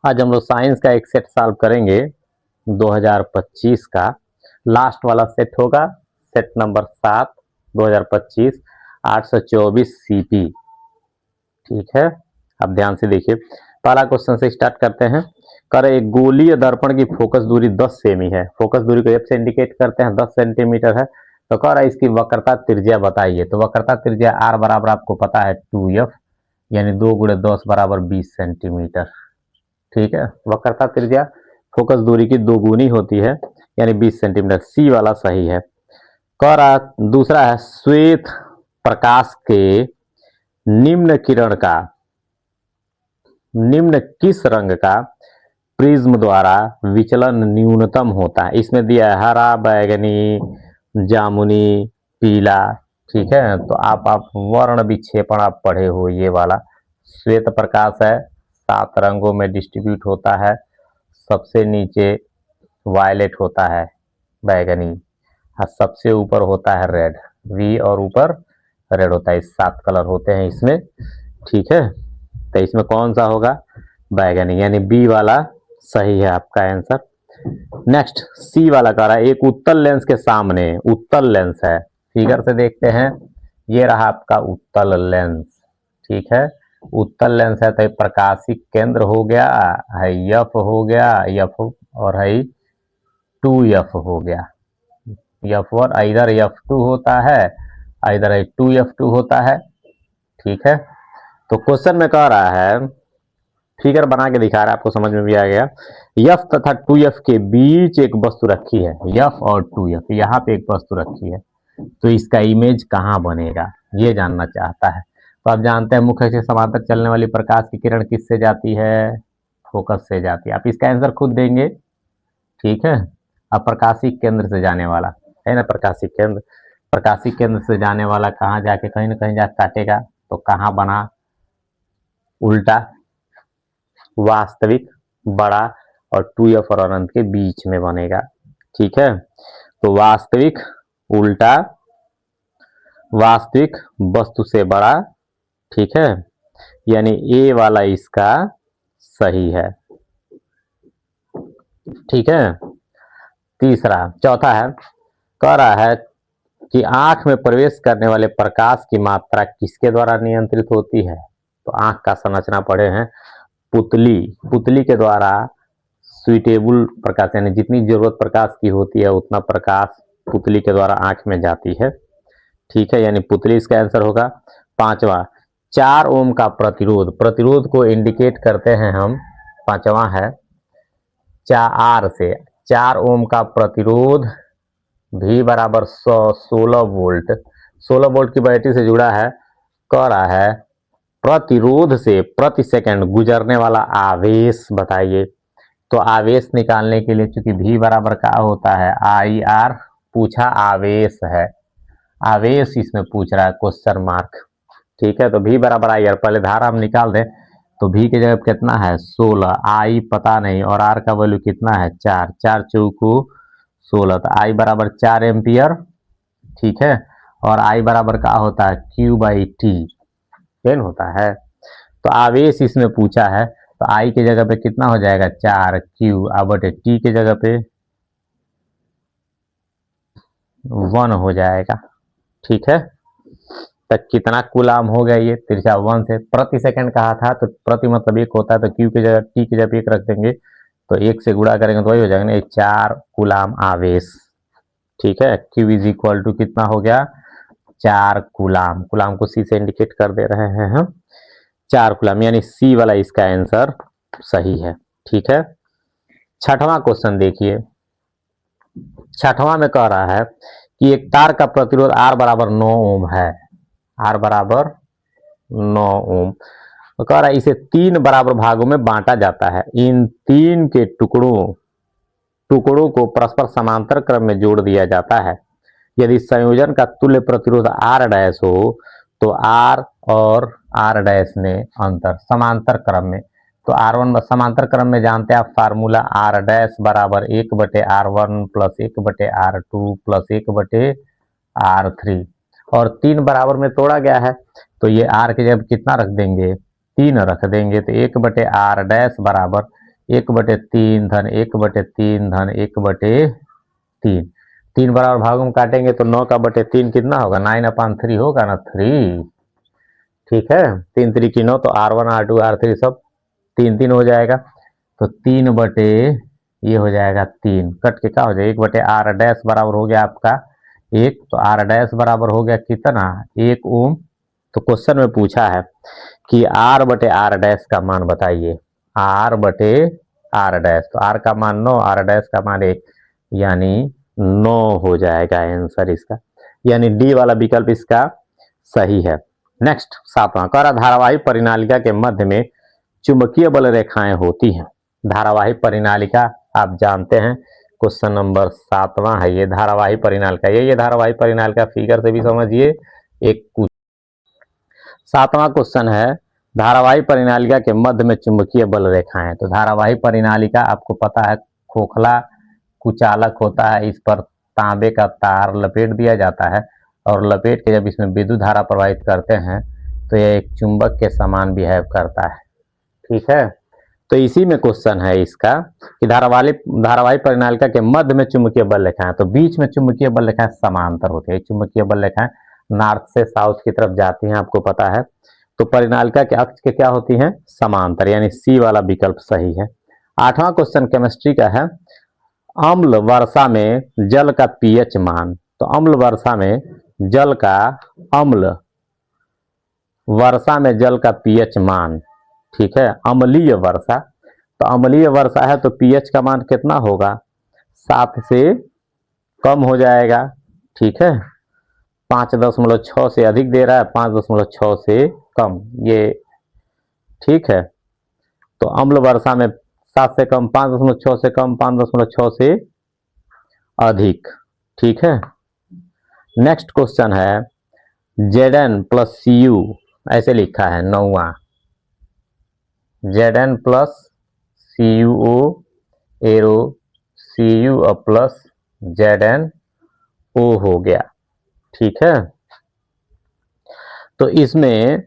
आज हम लोग साइंस का एक सेट सॉल्व करेंगे 2025 का। लास्ट वाला सेट होगा सेट नंबर 7 2025 824 सीपी। ठीक है, अब ध्यान से देखिए। पहला क्वेश्चन से स्टार्ट करते हैं। कर एक गोलीय दर्पण की फोकस दूरी 10 सेमी है। फोकस दूरी को एफ से इंडिकेट करते हैं, 10 सेंटीमीटर है। तो कह रहा है इसकी वक्रता त्रिज्या बताइए। तो वक्रता त्रिज्या आर बराबर आपको पता है 2f, यानी 2 गुणे 10 बराबर 20 सेंटीमीटर। ठीक है, वक्रता त्रिज्या फोकस दूरी की दोगुनी होती है, यानी 20 सेंटीमीटर। सी वाला सही है। कह रहा दूसरा है श्वेत प्रकाश के निम्न किस रंग का प्रिज्म द्वारा विचलन न्यूनतम होता है। इसमें दिया है हरा, बैगनी, जामुनी, पीला। ठीक है, तो आप वर्ण विक्षेपण आप पढ़े हो ये वाला। श्वेत प्रकाश है, 7 रंगों में डिस्ट्रीब्यूट होता है। सबसे नीचे वायलेट होता है, बैगनी, और सबसे ऊपर होता है रेड, वी, और ऊपर रेड होता है। 7 कलर होते हैं इसमें। ठीक है, तो इसमें कौन सा होगा? बैगनी, यानी बी वाला सही है आपका आंसर। नेक्स्ट सी वाला कह रहा है एक उत्तल लेंस के सामने, उत्तल लेंस है, फिगर से देखते हैं, ये रहा आपका उत्तल लेंस। ठीक है, उत्तल लेंस है तो प्रकाशिक केंद्र हो गया है, यफ हो गया, यफ, और है 2f हो गया। f1 इधर f2 होता है, इधर 2f2 होता है। ठीक है, तो क्वेश्चन में कह रहा है, फिगर बना के दिखा रहा है, आपको समझ में भी आ गया। f तथा 2f के बीच एक वस्तु रखी है, f और 2f, यहाँ पे एक वस्तु रखी है, तो इसका इमेज कहाँ बनेगा ये जानना चाहता है। तो आप जानते हैं मुख्य से समांतर चलने वाली प्रकाश की किरण किससे जाती है? फोकस से जाती है। आप इसका आंसर खुद देंगे। ठीक है, अब प्रकाशिक केंद्र से जाने वाला है ना, प्रकाशिक केंद्र से जाने वाला कहाँ जाके कहीं ना कहीं जाके काटेगा, तो कहाँ बना? उल्टा, वास्तविक, बड़ा, और 2f और अनंत के बीच में बनेगा। ठीक है, तो वास्तविक, उल्टा, वास्तविक वस्तु से बड़ा। ठीक है, यानी ए वाला इसका सही है। ठीक है, चौथा है, कह रहा है कि आंख में प्रवेश करने वाले प्रकाश की मात्रा किसके द्वारा नियंत्रित होती है? तो आंख का संरचना पढ़े हैं, पुतली के द्वारा सुइटेबल प्रकाश, यानी जितनी जरूरत प्रकाश की होती है उतना प्रकाश पुतली के द्वारा आंख में जाती है। ठीक है, यानी पुतली इसका आंसर होगा। 5वां, 4 ओम का प्रतिरोध को इंडिकेट करते हैं हम, 5वां है 4 से। 4 ओम का प्रतिरोध V बराबर 16 वोल्ट, 16 वोल्ट की बैटरी से जुड़ा है। कह रहा है प्रतिरोध से प्रति सेकंड गुजरने वाला आवेश बताइए। तो आवेश निकालने के लिए चूंकि V बराबर का होता है IR, पूछा आवेश है, आवेश इसमें पूछ रहा है क्वेश्चन मार्क। ठीक है, तो V बराबर IR, पहले धारा हम निकाल दें, तो V की जगह कितना है 16, I पता नहीं, और R का वैल्यू कितना है 4, 4 चौको 16, तो I बराबर 4 एम्पियर। ठीक है, और I बराबर का होता है Q/T, पेन होता है। तो आवेश इसमें पूछा है, तो I की जगह पे कितना हो जाएगा 4Q, अब T की जगह पे 1 हो जाएगा। ठीक है, तक कितना कूलाम हो गया ये? तिरछा 1 से प्रति सेकंड कहा था, तो प्रति मतलब 1 होता है, तो Q की जगह T की जगह 1 रख देंगे, तो 1 से गुणा करेंगे तो वही हो जाएगा ना, 4 कूलाम आवेश। ठीक है, Q इज इक्वल टू कितना हो गया 4 कूलाम, कूलाम को C से इंडिकेट कर दे रहे हैं हम, 4 कूलाम, यानी C वाला इसका आंसर सही है। ठीक है, 6वां क्वेश्चन देखिए। 6वां में कह रहा है कि एक तार का प्रतिरोध R बराबर 9 ओम है, R बराबर 9 ओम। तो कह रहा है इसे 3 बराबर भागों में बांटा जाता है, इन 3 के टुकड़ों को परस्पर समांतर क्रम में जोड़ दिया जाता है। यदि संयोजन का तुल्य प्रतिरोध R डैश हो तो R और R डैश में अंतर समांतर क्रम में, तो R1 समांतर क्रम में जानते हैं आप फार्मूला, R डैश बराबर 1/R1 plus 1/R2 plus 1/R3, और 3 बराबर में तोड़ा गया है, तो ये R की जगह कितना रख देंगे 3 रख देंगे, तो 1/R डैश बराबर 1/3 धन 1/3 धन 1/3। 3 बराबर भागों में काटेंगे तो 9 का बटे 3 कितना होगा? 9/3 होगा ना, 3। ठीक है, 3 3 की 9, तो R1 R2 R3 सब 3 3 हो जाएगा। तो 3 बटे ये हो जाएगा 3, कट के क्या हो जाएगा? 1/r डैश बराबर हो गया आपका 1। तो r डैश बराबर हो गया कितना? 1 ओम। तो क्वेश्चन में पूछा है कि r/r डैश का मान बताइए। r/r डैश, तो r का मान 9, r डैश का मान 1, यानी 9 हो जाएगा आंसर इसका, यानी डी वाला विकल्प इसका सही है। नेक्स्ट 7वां, कह रहा धारावाही परिनालिका के मध्य में चुंबकीय बल रेखाएं होती हैं। धारावाही परिनालिका आप जानते हैं, क्वेश्चन नंबर 7वां है ये धारावाही परिनालिका। ये धारावाही परिनालिका फिगर से भी समझिए। एक 7वां क्वेश्चन है, धारावाही परिनालिका के मध्य में चुंबकीय बल रेखाएं। तो धारावाही परिनालिका आपको पता है खोखला कुचालक होता है, इस पर तांबे का तार लपेट दिया जाता है और लपेट के जब इसमें विद्युत धारा प्रवाहित करते हैं तो यह एक चुंबक के समान बिहेव करता है। ठीक है, तो इसी में क्वेश्चन है इसका कि धारावाही परिनालिका के मध्य में चुंबकीय बल रेखाएं। तो बीच में चुंबकीय बल रेखाएं समांतर होती है। चुंबकीय बल रेखाएं नॉर्थ से साउथ की तरफ जाती हैं, आपको पता है। तो परिनालिका के अक्ष के क्या होती हैं? समांतर, यानी सी वाला विकल्प सही है। 8वां क्वेश्चन केमिस्ट्री का है, अम्ल वर्षा में जल का पीएच मान। तो अम्ल वर्षा में जल का अम्ल वर्षा में जल का पीएच मान, ठीक है, अम्लीय वर्षा। तो अम्लीय वर्षा है तो पीएच का मान कितना होगा? 7 से कम हो जाएगा। ठीक है, 5.6 से अधिक दे रहा है, 5.6 से कम, ये ठीक है। तो अम्ल वर्षा में 7 से कम, 5.6 से कम, 5.6 से अधिक। ठीक है, नेक्स्ट क्वेश्चन है, Zn प्लस Cu ऐसे लिखा है 9वां, Zn plus CuO arrow Cu plus ZnO हो गया। ठीक है, तो इसमें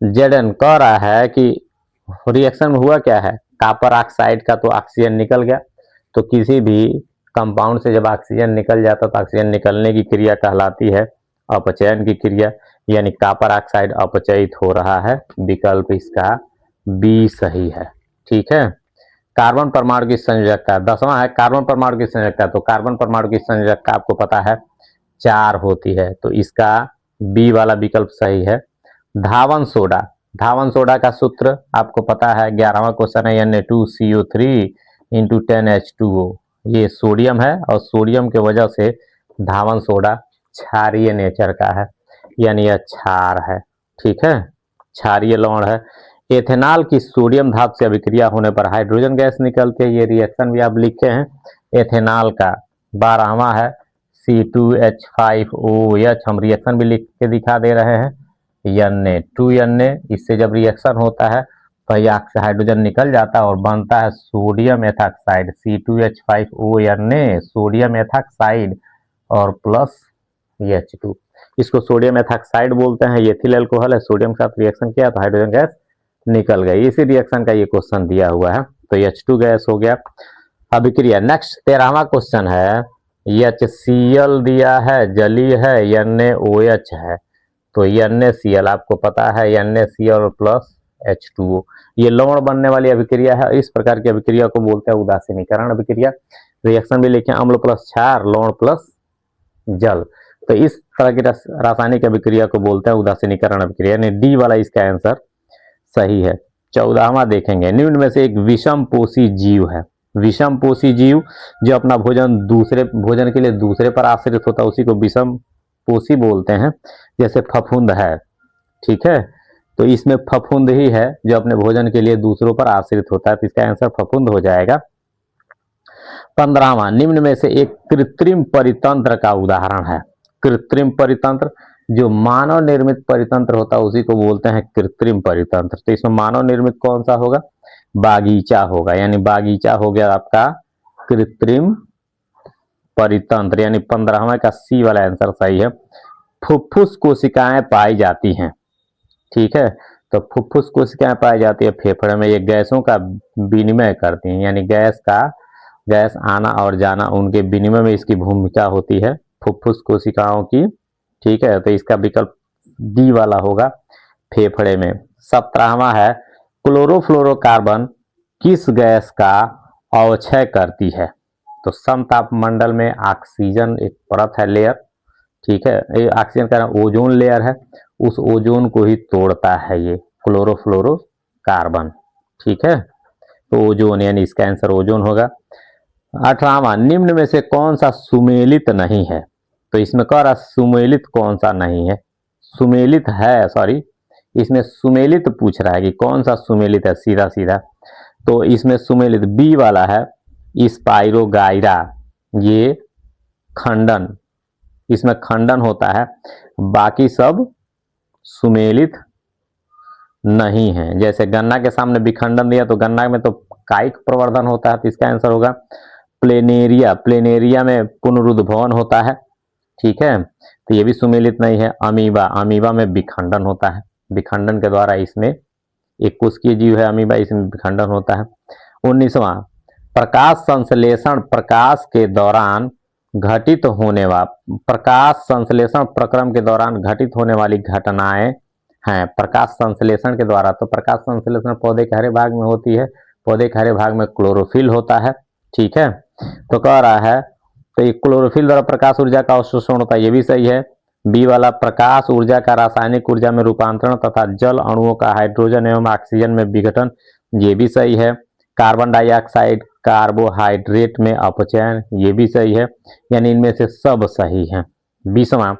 Zn कह रहा है कि रिएक्शन में हुआ क्या है, कॉपर ऑक्साइड का तो ऑक्सीजन निकल गया। तो किसी भी कंपाउंड से जब ऑक्सीजन निकल जाता तो ऑक्सीजन निकलने की क्रिया कहलाती है अपचयन की क्रिया, यानी कॉपर ऑक्साइड अपचयित हो रहा है। विकल्प इसका बी सही है। ठीक है, कार्बन परमाणु की संयोजकता 10वां है, कार्बन परमाणु की संयोजकता। तो कार्बन परमाणु की संयोजकता आपको पता है 4 होती है, तो इसका बी वाला विकल्प सही है। धावन सोडा, धावन सोडा का सूत्र आपको पता है, 11वां क्वेश्चन है, Na2CO3 × 10H2O। ये सोडियम है और सोडियम के वजह से धावन सोडा क्षारीय नेचर का है, यानी यह क्षार है। ठीक है, क्षारीय लवण है। एथेनॉल की सोडियम धातु से अभिक्रिया होने पर हाइड्रोजन गैस निकलती है। ये रिएक्शन भी आप लिखे हैं। एथेनॉल का 12वां है C2H5OH, हम रिएक्शन भी लिख के दिखा दे रहे हैं। Na2Na, इससे जब रिएक्शन होता है तो यहाँ से हाइड्रोजन निकल जाता है और बनता है sodium ethoxide C2H5ONa, sodium ethoxide और प्लस H2। इसको सोडियम एथॉक्साइड बोलते हैं। ये एथिल अल्कोहल है, सोडियम के साथ रिएक्शन किया तो हाइड्रोजन गैस निकल गई। इसी रिएक्शन का ये क्वेश्चन दिया हुआ है, तो H2 गैस हो गया अभिक्रिया। नेक्स्ट 13वां क्वेश्चन है, HCl दिया है, जलीय है, NaOH है। तो NaCl आपको पता है, NaCl प्लस H2O, ये लवण बनने वाली अभिक्रिया है। इस प्रकार की अभिक्रिया को बोलते हैं उदासीनीकरण अभिक्रिया। रिएक्शन भी लिखे, अम्ल प्लस क्षार, लवण प्लस जल। तो इस तरह की रासायनिक अभिक्रिया को बोलते हैं उदासीनीकरण अभिक्रिया, यानी डी वाला इसका आंसर सही है। 14वां देखेंगे, निम्न में से एक विषम पोषी जीव है। विषम पोषी जीव जो अपना भोजन के लिए दूसरे पर आश्रित होता है उसी को विषम पोषी बोलते हैं। जैसे फफूंद है, ठीक है, तो इसमें फफूंद ही है जो अपने भोजन के लिए दूसरों पर आश्रित होता है, तो इसका आंसर फफूंद हो जाएगा। 15वां, निम्न में से एक कृत्रिम परितंत्र का उदाहरण है। कृत्रिम परितंत्र, जो मानव निर्मित परितंत्र होता है उसी को बोलते हैं कृत्रिम परितंत्र। तो इसमें मानव निर्मित कौन सा होगा? बागीचा होगा, यानी बागीचा हो गया आपका कृत्रिम परितंत्र, यानी 15वां का सी वाला आंसर सही है। फुफ्फुस कोशिकाएं पाई जाती हैं, ठीक है, तो फुफ्फुस कोशिकाएं पाई जाती है फेफड़े में, ये गैसों का विनिमय करती हैं, यानी गैस आना और जाना उनके विनिमय में इसकी भूमिका होती है फुफ्फुस कोशिकाओं की। ठीक है, तो इसका विकल्प डी वाला होगा फेफड़े में। 17वां है क्लोरोफ्लोरोकार्बन किस गैस का अवक्षय करती है? तो समतापमंडल में ऑक्सीजन एक परत है, लेयर, ठीक है, ये ऑक्सीजन का ओजोन लेयर है, उस ओजोन को ही तोड़ता है ये क्लोरोफ्लोरोकार्बन। ठीक है, तो ओजोन यानी इसका आंसर ओजोन होगा। 18वां निम्न में से कौन सा सुमेलित नहीं है? तो इसमें कह रहा सुमेलित कौन सा नहीं है, सुमेलित है, सॉरी इसमें सुमेलित पूछ रहा है कि कौन सा सुमेलित है सीधा सीधा। तो इसमें सुमेलित बी वाला है स्पाइरोगाइरा, ये खंडन, इसमें खंडन होता है, बाकी सब सुमेलित नहीं है। जैसे गन्ना के सामने विखंडन दिया तो गन्ना में तो कायिक प्रवर्धन होता है, तो इसका आंसर होगा प्लेनेरिया, प्लेनेरिया में पुनरुद्भवन होता है। ठीक है, तो ये भी सुमेलित नहीं है। अमीबा, अमीबा में विखंडन होता है, विखंडन के द्वारा इसमें एक कोशिकीय जीव है अमीबा, इसमें विखंडन होता है। 19वां प्रकाश संश्लेषण प्रकाश के दौरान घटित होने वाला, प्रकाश संश्लेषण प्रक्रम के दौरान घटित होने वाली घटनाएं हैं प्रकाश संश्लेषण के द्वारा। तो प्रकाश संश्लेषण पौधे के हरे भाग में होती है, पौधे के हरे भाग में क्लोरोफिल होता है। ठीक है, तो कह रहा है तो ये क्लोरोफिल द्वारा प्रकाश ऊर्जा का अवशोषण होता है, ये भी सही है। बी वाला प्रकाश ऊर्जा का रासायनिक ऊर्जा में रूपांतरण तथा जल अणुओं का हाइड्रोजन एवं ऑक्सीजन में विघटन, ये भी सही है। कार्बन डाइऑक्साइड कार्बोहाइड्रेट में अपचयन, ये भी सही है, यानी इनमें से सब सही है। 20वां